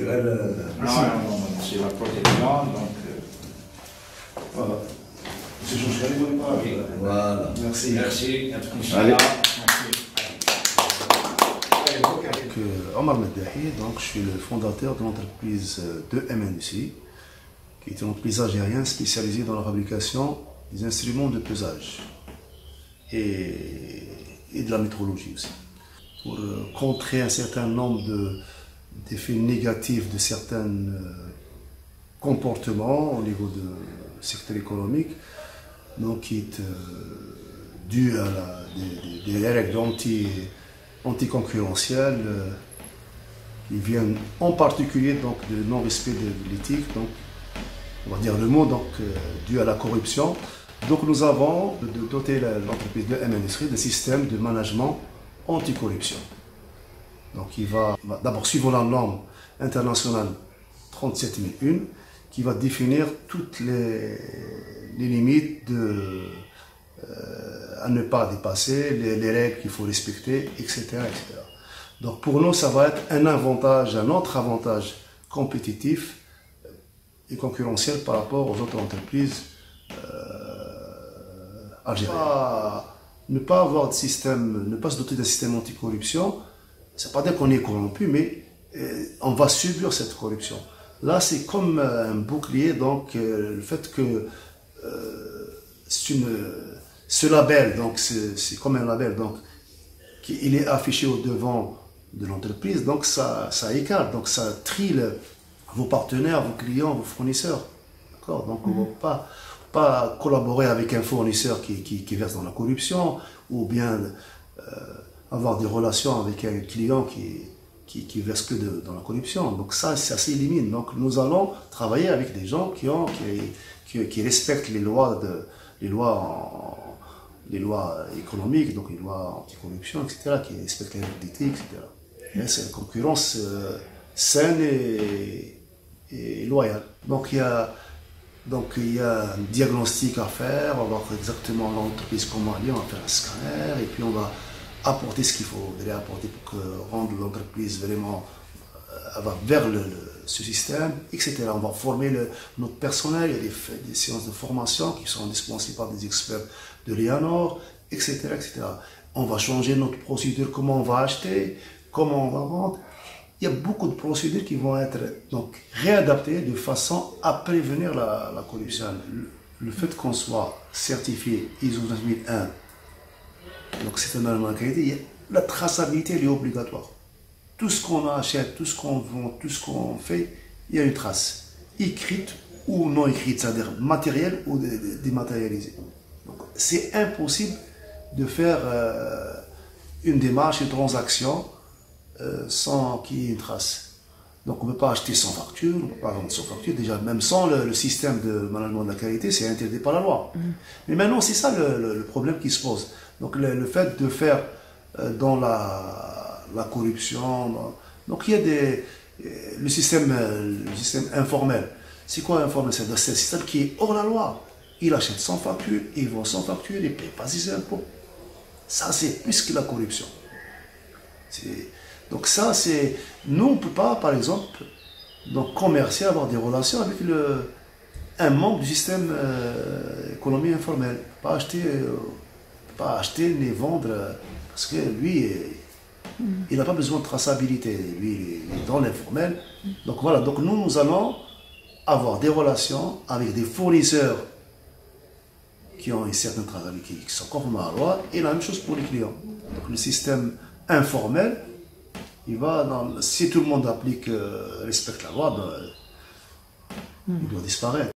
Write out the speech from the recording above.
Non, c'est la protection, donc... Voilà. Monsieur Chouchkari, vous voulez pas? Voilà. Merci. Merci. Allez. Omar Meddahi, donc je suis le fondateur de l'entreprise de MNC, qui est une entreprise algérienne spécialisée dans la fabrication des instruments de pesage et de la métrologie aussi. Pour contrer un certain nombre d'effets négatifs de certains comportements au niveau du secteur économique, donc qui est dû à des règles anticoncurrentielles qui viennent en particulier donc de non-respect de l'éthique, donc on va dire le mot, donc dû à la corruption. Donc nous avons doté l'entreprise de MNC d'un système de management anticorruption. Donc il va d'abord suivre la norme internationale 37001 qui va définir toutes les limites à ne pas dépasser, les règles qu'il faut respecter, etc., etc. Donc pour nous, ça va être un autre avantage compétitif et concurrentiel par rapport aux autres entreprises algériennes. Ne pas avoir de système, ne pas se doter d'un système anticorruption, ça ne veut pas dire qu'on est corrompu, mais on va subir cette corruption. Là, c'est comme un bouclier, donc le fait que ce label, donc c'est comme un label, donc il est affiché au devant de l'entreprise, donc ça écarte, donc ça trie vos partenaires, vos clients, vos fournisseurs. D'accord? Donc on ne va pas collaborer avec un fournisseur qui verse dans la corruption, ou bien avoir des relations avec un client qui verse que dans la corruption. Donc ça s'élimine. Donc nous allons travailler avec des gens qui respectent les lois économiques, donc les lois anticorruption, etc., qui respectent les règles d'éthique, etc. Et c'est une concurrence saine et loyale. Donc il y a un diagnostic à faire, on va voir exactement l'entreprise comment aller, on va faire un scanner, et puis on va apporter ce qu'il faut apporter pour rendre l'entreprise vraiment vers ce système, etc. On va former notre personnel, il y a des séances de formation qui sont dispensées par des experts de l'IANOR, etc., etc. On va changer notre procédure, comment on va acheter, comment on va vendre. Il y a beaucoup de procédures qui vont être donc réadaptées de façon à prévenir la corruption. Le fait qu'on soit certifié ISO 27001, donc c'est un élément de qualité, la traçabilité elle est obligatoire. Tout ce qu'on achète, tout ce qu'on vend, tout ce qu'on fait, il y a une trace, écrite ou non écrite, c'est-à-dire matérielle ou dématérialisée. C'est impossible de faire une démarche, une transaction sans qu'il y ait une trace. Donc on ne peut pas acheter sans facture, on ne peut pas vendre sans facture, déjà même sans le système de management de la qualité, c'est interdit par la loi. Mais maintenant c'est ça le problème qui se pose. Donc le fait de faire dans la corruption, donc il y a le système informel. C'est quoi informel? C'est un système qui est hors la loi. Il achète sans facture, il vend sans facture, il ne paye pas ses impôts. Ça c'est plus que la corruption. Donc ça c'est... Nous on ne peut pas par exemple donc, commercer, avoir des relations avec un membre du système économie informelle. Pas acheter ni vendre, parce que lui, il n'a pas besoin de traçabilité, lui, il est dans l'informel. Donc voilà, donc nous allons avoir des relations avec des fournisseurs qui ont une certaine traçabilité, qui sont conformes à la loi, et la même chose pour les clients. Donc le système informel, si tout le monde respecte la loi, il doit disparaître.